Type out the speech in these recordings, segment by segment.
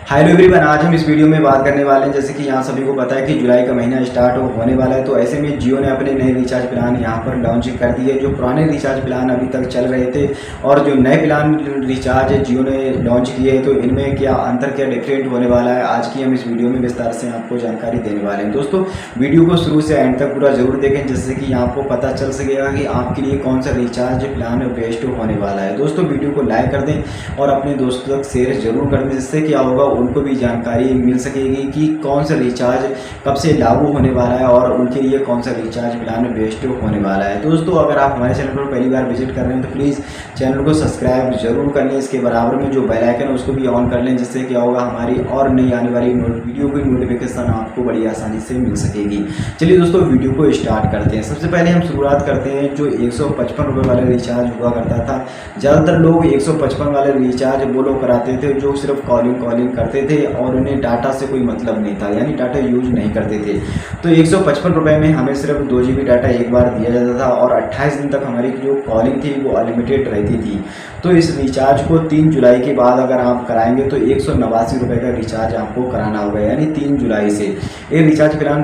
Hello everyone, आज हम इस वीडियो में बात करने वाले हैं। जैसे कि यहाँ सभी को पता है कि जुलाई का महीना स्टार्ट होने वाला है, तो ऐसे में जियो ने अपने नए रिचार्ज प्लान यहाँ पर लॉन्च कर दिए। जो पुराने रिचार्ज प्लान अभी तक चल रहे थे और जो नए प्लान रिचार्ज जियो ने लॉन्च किए हैं, तो इनमें क्या अंतर, क्या डिफरेंट होने वाला है, आज की हम इस वीडियो में विस्तार से आपको जानकारी देने वाले हैं। दोस्तों, वीडियो को शुरू से एंड तक पूरा जरूर देखें, जिससे कि आपको पता चल सकेगा कि आपके लिए कौन सा रिचार्ज प्लान बेस्ट होने वाला है। दोस्तों, वीडियो को लाइक कर दें और अपने दोस्तों तक शेयर जरूर कर दें, जिससे क्या होगा, उनको भी जानकारी मिल सकेगी कि कौन सा रिचार्ज कब से लागू होने वाला है और उनके लिए कौन सा रिचार्ज प्लान बेस्ट होने वाला है। दोस्तों, अगर आप हमारे चैनल पर पहली बार विजिट कर रहे हैं तो प्लीज़ चैनल को सब्सक्राइब जरूर कर लें। इसके बराबर में जो बेल आइकन है उसको भी ऑन कर लें, जिससे क्या होगा, हमारी और नई आने वाली वीडियो की नोटिफिकेशन आपको बड़ी आसानी से मिल सकेगी। चलिए दोस्तों, वीडियो को स्टार्ट करते हैं। सबसे पहले हम शुरुआत करते हैं जो 155 रुपये वाले रिचार्ज हुआ करता था। ज़्यादातर लोग 155 वाले रिचार्ज वो लोग कराते थे जो सिर्फ कॉलिंग करते थे और उन्हें डाटा से कोई मतलब नहीं था, यानी डाटा यूज नहीं करते थे। तो 155 रुपये में हमें सिर्फ 2 GB डाटा एक बार दिया जाता था और 28 दिन तक हमारी जो कॉलिंग थी वो अनलिमिटेड रहती थी। तो इस रिचार्ज को 3 जुलाई के बाद अगर आप कराएंगे तो 189 रुपये का रिचार्ज आपको कराना होगा, यानी 3 जुलाई से ये रिचार्ज प्लान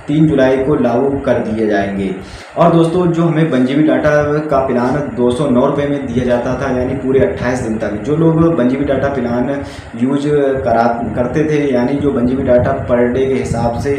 3 जुलाई को लागू कर दिए जाएंगे। और दोस्तों, जो हमें 1 GB डाटा का प्लान 209 रुपये में दिया जाता था, यानी पूरे 28 दिन तक जो लोग 1 GB डाटा प्लान यूज करते थे, यानी जो 1 GB डाटा पर डे के हिसाब से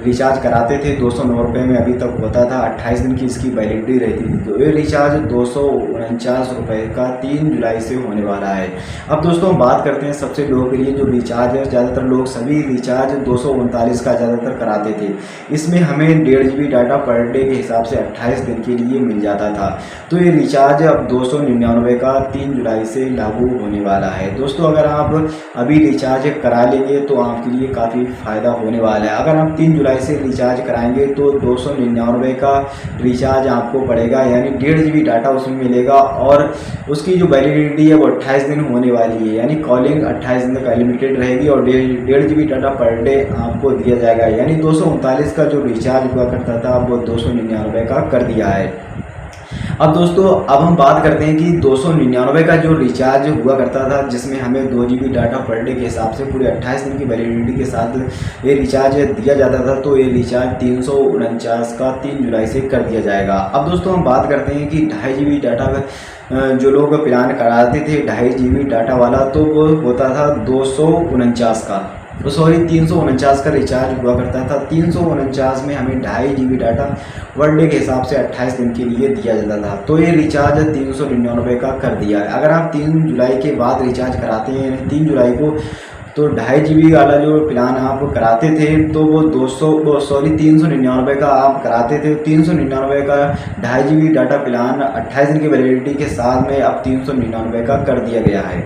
रिचार्ज कराते थे, 209 रुपये में अभी तक होता था। 28 दिन की इसकी वैलिडिटी रहती थी। तो ये रिचार्ज 249 रुपये का 3 जुलाई से होने वाला है। अब दोस्तों, हम बात करते हैं सबसे लोकप्रिय जो रिचार्ज है। ज़्यादातर लोग सभी रिचार्ज 239 का ज़्यादातर कराते थे। इसमें हमें 1.5 GB डाटा पर डे के हिसाब से 28 दिन के लिए मिल जाता था। तो ये रिचार्ज अब 299 का 3 जुलाई से लागू होने वाला है। दोस्तों, अगर आप अभी रिचार्ज करा लेंगे तो आपके लिए काफ़ी फ़ायदा होने वाला है। अगर आप 3 जुलाई से रिचार्ज कराएंगे तो 299 का रिचार्ज आपको पड़ेगा, यानी 1.5 GB डाटा उसमें मिलेगा और उसकी जो वैलिडिटी है वो 28 दिन होने वाली है, यानी कॉलिंग 28 दिन तक अनलिमिटेड रहेगी और 1.5 GB डाटा पर डे आपको दिया जाएगा। यानी 239 का जो रिचार्ज हुआ करता था वो 299 का कर दिया है। अब दोस्तों, अब हम बात करते हैं कि 299 का जो रिचार्ज हुआ करता था, जिसमें हमें 2 GB डाटा पर डे के हिसाब से पूरे 28 दिन की वैलिडिटी के साथ ये रिचार्ज दिया जाता था, तो ये रिचार्ज 349 का 3 जुलाई से कर दिया जाएगा। अब दोस्तों, हम बात करते हैं कि 2.5 GB डाटा जो लोग प्लान कराते थे 2.5 GB डाटा वाला, तो वो होता था 249 का, तो सॉरी 349 का रिचार्ज हुआ करता था। 349 में हमें 2.5 GB डाटा पर डे के हिसाब से 28 दिन के लिए दिया जाता था। तो ये रिचार्ज 399 का कर दिया है। अगर आप 3 जुलाई के बाद रिचार्ज कराते हैं, यानी 3 जुलाई को, तो 2.5 GB वाला जो प्लान आप कराते थे तो वो 399 का आप कराते थे। 399 का 2.5 GB डाटा प्लान 28 दिन की वैलिडिटी के साथ में अब 399 का कर दिया गया है।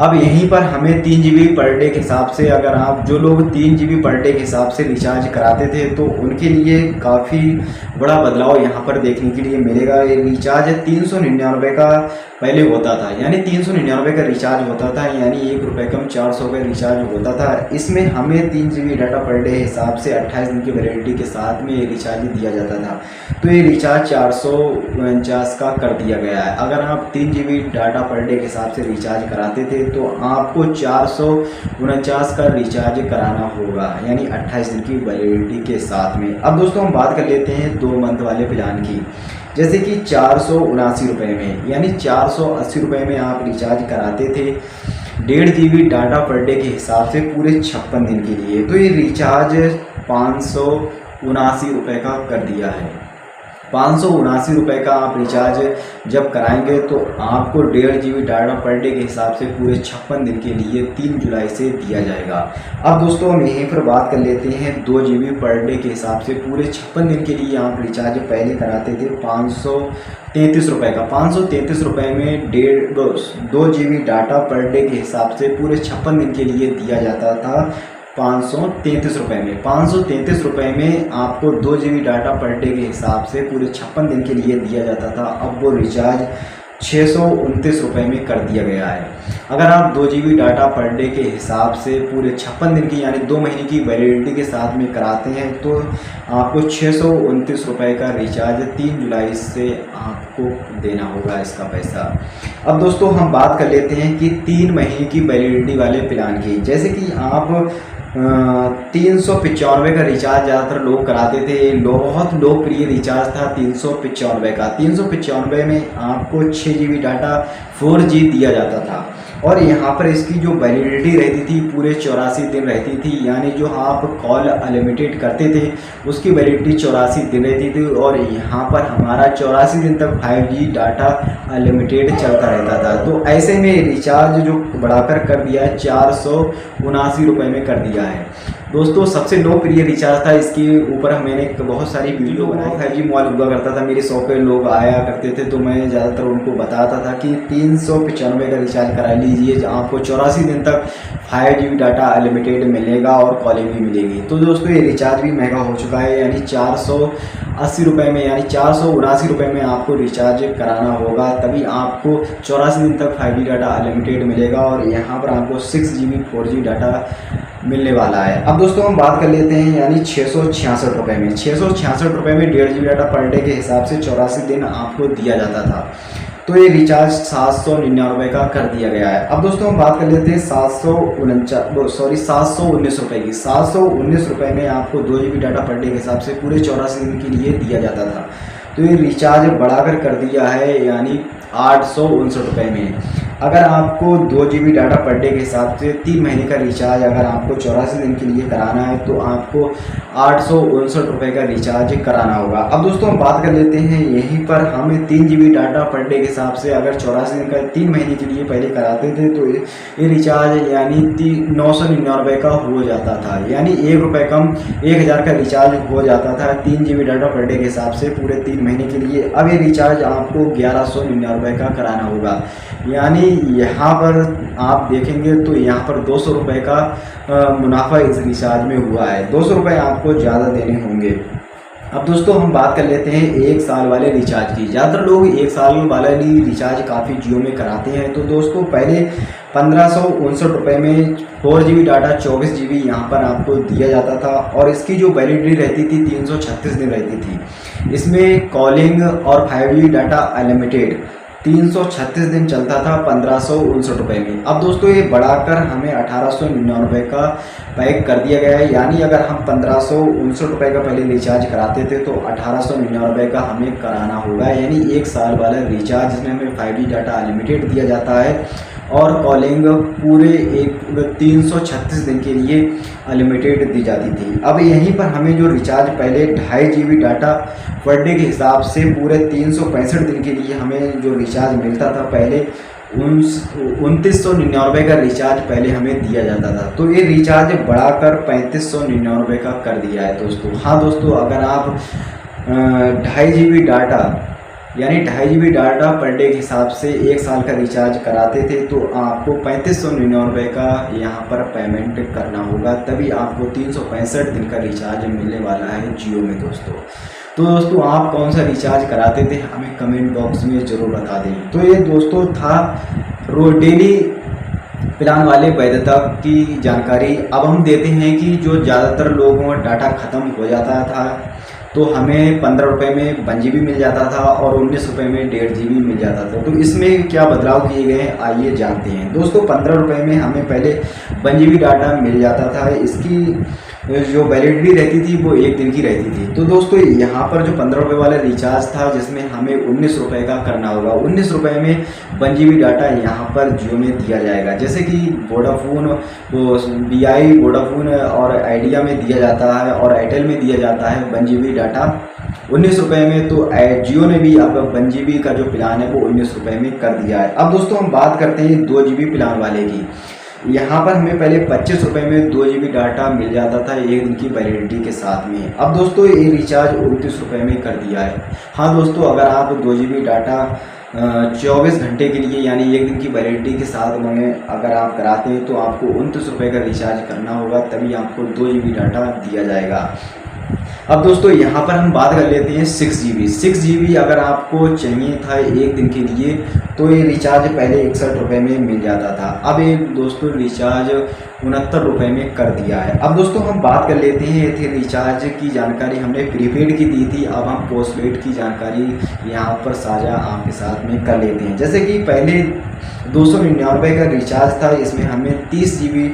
अब यहीं पर हमें 3 GB पर डे के हिसाब से, अगर आप जो लोग 3 GB पर डे के हिसाब से रिचार्ज कराते थे तो उनके लिए काफ़ी बड़ा बदलाव यहाँ पर देखने के लिए मिलेगा। ये रिचार्ज 399 का पहले होता था, यानी 399 का रिचार्ज होता था, यानी 1 रुपये कम 400 का रिचार्ज होता था। इसमें हमें 3 GB डाटा पर डे हिसाब से 28 दिन की वैलिडिटी के साथ में ये रिचार्ज दिया जाता था। तो ये रिचार्ज 449 का कर दिया गया है। अगर आप 3 GB डाटा पर डे के हिसाब से रिचार्ज कराते थे तो आपको 449 का रिचार्ज कराना होगा, यानी 28 दिन की वैलिडिटी के साथ में। अब दोस्तों, हम बात कर लेते हैं 2 मंथ वाले प्लान की। जैसे कि 479 रुपये में, यानी 480 रुपये में आप रिचार्ज कराते थे 1.5 GB डाटा पर डे के हिसाब से पूरे 56 दिन के लिए, तो ये रिचार्ज 579 रुपये का कर दिया है। 579 रुपये का आप रिचार्ज जब कराएंगे तो आपको 1.5 GB डाटा पर डे के हिसाब से पूरे 56 दिन के लिए 3 जुलाई से दिया जाएगा। अब दोस्तों, हम यहीं पर बात कर लेते हैं 2 GB पर डे के हिसाब से पूरे 56 दिन के लिए आप रिचार्ज पहले कराते थे 533 रुपये का। 533 रुपये में 2 GB डाटा पर डे के हिसाब से पूरे 56 दिन के लिए दिया जाता था 533 रुपये में। 533 रुपये में आपको 2 GB डाटा पर डे के हिसाब से पूरे 56 दिन के लिए दिया जाता था। अब वो रिचार्ज 629 में कर दिया गया है। अगर आप 2 GB डाटा पर डे के हिसाब से पूरे 56 दिन की यानी 2 महीने की वैलिडिटी के साथ में कराते हैं तो आपको 629 का रिचार्ज 3 जुलाई से आपको देना होगा इसका पैसा। अब दोस्तों हम बात कर लेते हैं कि 3 महीने की वैलिडिटी वाले प्लान की। जैसे कि आप 395 का रिचार्ज ज़्यादातर लोग कराते थे, बहुत लोकप्रिय रिचार्ज था 395 का। 395 में आपको 6 GB डाटा 4G दिया जाता था और यहाँ पर इसकी जो वैलिडिटी रहती थी पूरे 84 दिन रहती थी, यानी जो आप कॉल अनलिमिटेड करते थे उसकी वैलिडिटी 84 दिन रहती थी और यहाँ पर हमारा 84 दिन तक 5G डाटा अनलिमिटेड चलता रहता था। तो ऐसे में रिचार्ज जो बढ़ाकर कर दिया है 479 में कर दिया है। दोस्तों सबसे लोकप्रिय रिचार्ज था, इसके ऊपर मैंने बहुत सारी वीडियो बनाई। 5G मोबाइल हुआ करता था, मेरे शॉप पे लोग आया करते थे तो मैं ज़्यादातर उनको बताता था कि 395 का रिचार्ज करा लीजिए, आपको 84 दिन तक 5G डाटा अनलिमिटेड मिलेगा और कॉलिंग भी मिलेगी। तो दोस्तों ये रिचार्ज भी महंगा हो चुका है, यानी 480 में यानी 479 में आपको रिचार्ज कराना होगा, तभी आपको 84 दिन तक 5G डाटा अनलिमिटेड मिलेगा और यहाँ पर आपको 6 GB 4G डाटा मिलने वाला है। अब दोस्तों हम बात कर लेते हैं यानी 666 में 666 में 1.5 GB डाटा पर डे के हिसाब से 84 दिन आपको दिया जाता था। तो ये रिचार्ज 799 का कर दिया गया है। अब दोस्तों हम बात कर लेते हैं 719 रुपये की। 719 रुपये में आपको 2 GB डाटा पर डे के हिसाब से पूरे 84 दिन के लिए दिया जाता था। तो ये रिचार्ज बढ़ाकर कर दिया है यानी 859 में। अगर आपको 2 GB डाटा पर डे के हिसाब से 3 महीने का रिचार्ज अगर आपको 84 दिन के लिए कराना है तो आपको 859 का रिचार्ज कराना होगा। अब दोस्तों हम बात कर लेते हैं यहीं पर हमें 3 GB डाटा पर डे के हिसाब से अगर 84 दिन का 3 महीने के लिए पहले कराते थे तो ये रिचार्ज यानी 999 का हो जाता था, यानी ₹1 कम 1000 का रिचार्ज हो जाता था 3 GB डाटा पर डे के हिसाब से पूरे 3 महीने के लिए। अब ये रिचार्ज आपको 1199 का कराना होगा, यानी यहाँ पर आप देखेंगे तो यहाँ पर 200 रुपये का मुनाफा इस रिचार्ज में हुआ है। 200 रुपये आपको ज़्यादा देने होंगे। अब दोस्तों हम बात कर लेते हैं 1 साल वाले रिचार्ज की। ज़्यादातर लोग 1 साल वाला रिचार्ज काफ़ी जियो में कराते हैं। तो दोस्तों पहले 1559 में 4 GB डाटा 24 GB यहाँ पर आपको दिया जाता था और इसकी जो वैलिडिटी रहती थी 336 दिन रहती थी। इसमें कॉलिंग और 5G डाटा अनलिमिटेड 336 दिन चलता था 1559 में। अब दोस्तों ये बढ़ाकर हमें 1899 का पैक कर दिया गया है, यानी अगर हम 1559 का पहले रिचार्ज कराते थे तो 1899 का हमें कराना होगा, यानी 1 साल वाला रिचार्ज जिसमें हमें 5G डाटा अनलिमिटेड दिया जाता है और कॉलिंग पूरे 336 दिन के लिए अनलिमिटेड दी जाती थी। अब यहीं पर हमें जो रिचार्ज पहले 2.5 GB डाटा पर डे के हिसाब से पूरे 365 दिन के लिए हमें जो रिचार्ज मिलता था पहले 2999 का रिचार्ज पहले हमें दिया जाता था। तो ये रिचार्ज बढ़ाकर 3599 का कर दिया है दोस्तों। हाँ दोस्तों, अगर आप 2.5 GB डाटा यानी 2.5 GB डाटा पर डे के हिसाब से 1 साल का रिचार्ज कराते थे तो आपको 3599 का यहाँ पर पेमेंट करना होगा, तभी आपको 365 दिन का रिचार्ज मिलने वाला है जियो में दोस्तों। तो दोस्तों आप कौन सा रिचार्ज कराते थे हमें कमेंट बॉक्स में ज़रूर बता दें। तो ये दोस्तों था डेली प्लान वाले वैधता की जानकारी। अब हम देते हैं कि जो ज़्यादातर लोगों का डाटा ख़त्म हो जाता था तो हमें 15 रुपये में 1 GB मिल जाता था और 19 रुपये में 1.5 GB मिल जाता था। तो इसमें क्या बदलाव किए गए हैं आइए जानते हैं। दोस्तों 15 रुपये में हमें पहले 1 GB डाटा मिल जाता था, इसकी जो वैलिडिटी रहती थी वो 1 दिन की रहती थी। तो दोस्तों यहाँ पर जो 15 रुपये वाला रिचार्ज था जिसमें हमें 19 रुपये का करना होगा, 19 रुपये में 1 GB डाटा यहाँ पर जियो में दिया जाएगा। जैसे कि वोडाफोन, BI, वोडाफोन और आइडिया में दिया जाता है और एयरटेल में दिया जाता है 1 GB डाटा 19 रुपये में। तो जियो ने भी अब 1 GB का जो प्लान है वो 19 रुपये में कर दिया है। अब दोस्तों हम बात करते हैं 2 GB प्लान वाले की। यहाँ पर हमें पहले 25 रुपये में 2 GB डाटा मिल जाता था 1 दिन की वैलिडिटी के साथ में। अब दोस्तों ये रिचार्ज 29 रुपये में कर दिया है। हाँ दोस्तों, अगर आप 2 GB डाटा 24 घंटे के लिए यानी 1 दिन की वैलिडिटी के साथ में अगर आप कराते हैं तो आपको 29 रुपये का रिचार्ज करना होगा, तभी आपको 2 GB डाटा दिया जाएगा। अब दोस्तों यहाँ पर हम बात कर लेते हैं 6 GB अगर आपको चाहिए था एक दिन के लिए तो ये रिचार्ज पहले 61 रुपये में मिल जाता था। अब ये दोस्तों रिचार्ज 69 रुपये में कर दिया है। अब दोस्तों हम बात कर लेते हैं, ये थे रिचार्ज की जानकारी हमने प्रीपेड की दी थी। अब हम पोस्टपेड की जानकारी यहाँ पर साझा आपके साथ में कर लेते हैं। जैसे कि पहले 299 का रिचार्ज था, इसमें हमें 30 GB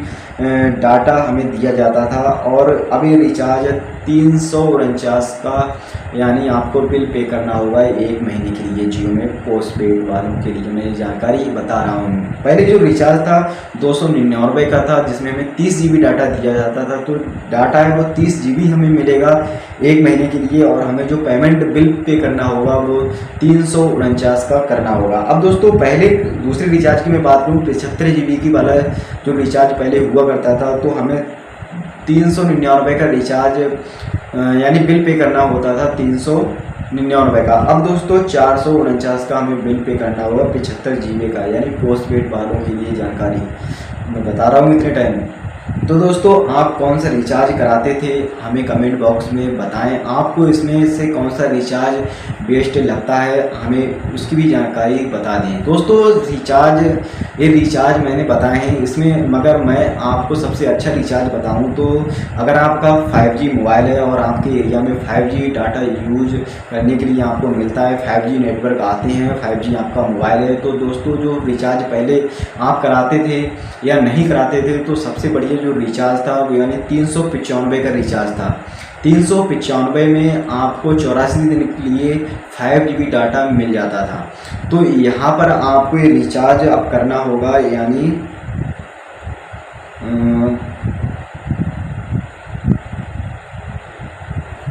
डाटा हमें दिया जाता था और अब ये रिचार्ज 349 का यानी आपको बिल पे करना होगा एक महीने के लिए जियो में पोस्टपेड वालों के लिए। मैं ये जानकारी बता रहा हूँ। पहले जो रिचार्ज था 299 का था जिसमें हमें 30 GB डाटा दिया जाता था, तो डाटा है वो 30 GB हमें मिलेगा एक महीने के लिए और हमें जो पेमेंट बिल पे करना होगा वो 349 का करना होगा। अब दोस्तों पहले दूसरे रिचार्ज की मैं बात करूँ 75 GB की वाला जो रिचार्ज पहले हुआ करता था तो हमें 399 का रिचार्ज यानी बिल पे करना होता था 399 का। अब दोस्तों 449 का हमें बिल पे करना होगा 75 GB का, यानी पोस्टपेड वालों के लिए जानकारी मैं बता रहा हूँ इतने टाइम। तो दोस्तों आप कौन सा रिचार्ज कराते थे हमें कमेंट बॉक्स में बताएं। आपको इसमें से कौन सा रिचार्ज बेस्ट लगता है हमें उसकी भी जानकारी बता दें। दोस्तों ये रिचार्ज मैंने बताए हैं इसमें, मगर मैं आपको सबसे अच्छा रिचार्ज बताऊं तो अगर आपका 5G मोबाइल है और आपके एरिया में 5G डाटा यूज करने के लिए आपको मिलता है, 5G नेटवर्क आते हैं, 5G आपका मोबाइल है, तो दोस्तों जो रिचार्ज पहले आप कराते थे या नहीं कराते थे तो सबसे बढ़िया जो रिचार्ज था वो यानी 395 का रिचार्ज था। 395 में आपको 84 दिन के लिए 5 GB डाटा मिल जाता था। तो यहाँ पर आपको ये रिचार्ज अब करना होगा यानी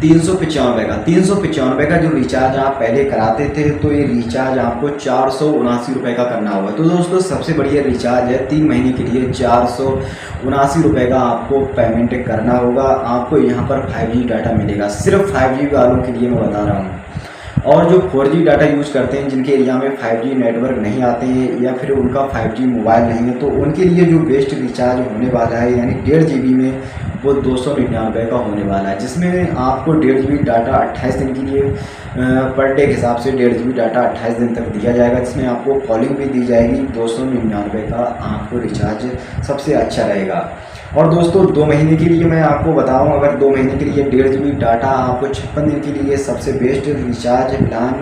395 का जो रिचार्ज आप पहले कराते थे तो ये रिचार्ज आपको 479 रुपये का करना होगा। तो दोस्तों सबसे बढ़िया रिचार्ज है 3 महीने के लिए 479 रुपये का आपको पेमेंट करना होगा। आपको यहाँ पर 5G डाटा मिलेगा, सिर्फ 5G वालों के लिए मैं बता रहा हूँ। और जो 4G डाटा यूज़ करते हैं जिनके एरिया में 5G नेटवर्क नहीं आते हैं या फिर उनका 5G मोबाइल नहीं है तो उनके लिए जो बेस्ट रिचार्ज होने वाला है यानी 1.5 GB में वो 299 का होने वाला है, जिसमें आपको 1.5 GB डाटा 28 दिन के लिए पर डे के हिसाब से 1.5 GB डाटा 28 दिन तक दिया जाएगा, जिसमें आपको कॉलिंग भी दी जाएगी। 299 का आपको रिचार्ज सबसे अच्छा रहेगा। और दोस्तों 2 महीने के लिए मैं आपको बताऊं, अगर 2 महीने के लिए 1.5 GB डाटा आपको 56 दिन के लिए सबसे बेस्ट रिचार्ज प्लान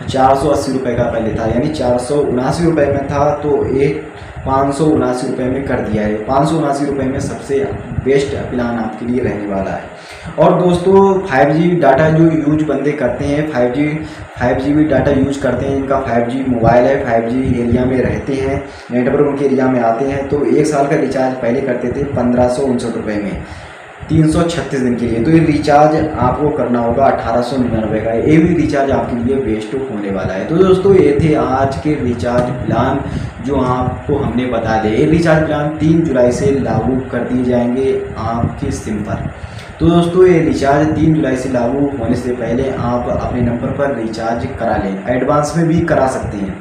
480 रुपये का पहले था, यानी 479 रुपये में था तो एक 579 रुपये में कर दिया है। 579 रुपये में सबसे बेस्ट प्लान आपके लिए रहने वाला है। और दोस्तों 5G डाटा जो यूज बंदे करते हैं 5 GB डाटा यूज करते हैं, इनका 5G मोबाइल है, 5G एरिया में रहते हैं, नेटवर्क उनके एरिया में आते हैं, तो 1 साल का रिचार्ज पहले करते थे 1559 रुपये में 336 दिन के लिए। तो ये रिचार्ज आपको करना होगा 1899 का। ये भी रिचार्ज आपके लिए बेस्ट होने वाला है। तो दोस्तों ये थे आज के रिचार्ज प्लान जो आपको हमने बता दिए। ये रिचार्ज प्लान 3 जुलाई से लागू कर दिए जाएंगे आपके सिम पर। तो दोस्तों ये रिचार्ज 3 जुलाई से लागू होने से पहले आप अपने नंबर पर रिचार्ज करा लें। एडवांस में भी करा सकते हैं,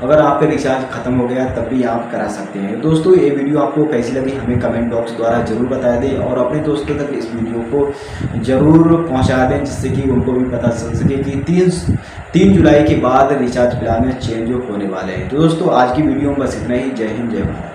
अगर आपका रिचार्ज ख़त्म हो गया तब भी आप करा सकते हैं। दोस्तों ये वीडियो आपको कैसी लगी हमें कमेंट बॉक्स द्वारा ज़रूर बता दें और अपने दोस्तों तक इस वीडियो को ज़रूर पहुंचा दें, जिससे कि उनको भी पता चल सके कि 3 जुलाई के बाद रिचार्ज प्लान में चेंज होने वाले हैं। तो दोस्तों आज की वीडियो में बस इतना ही। जय हिंद, जय भारत।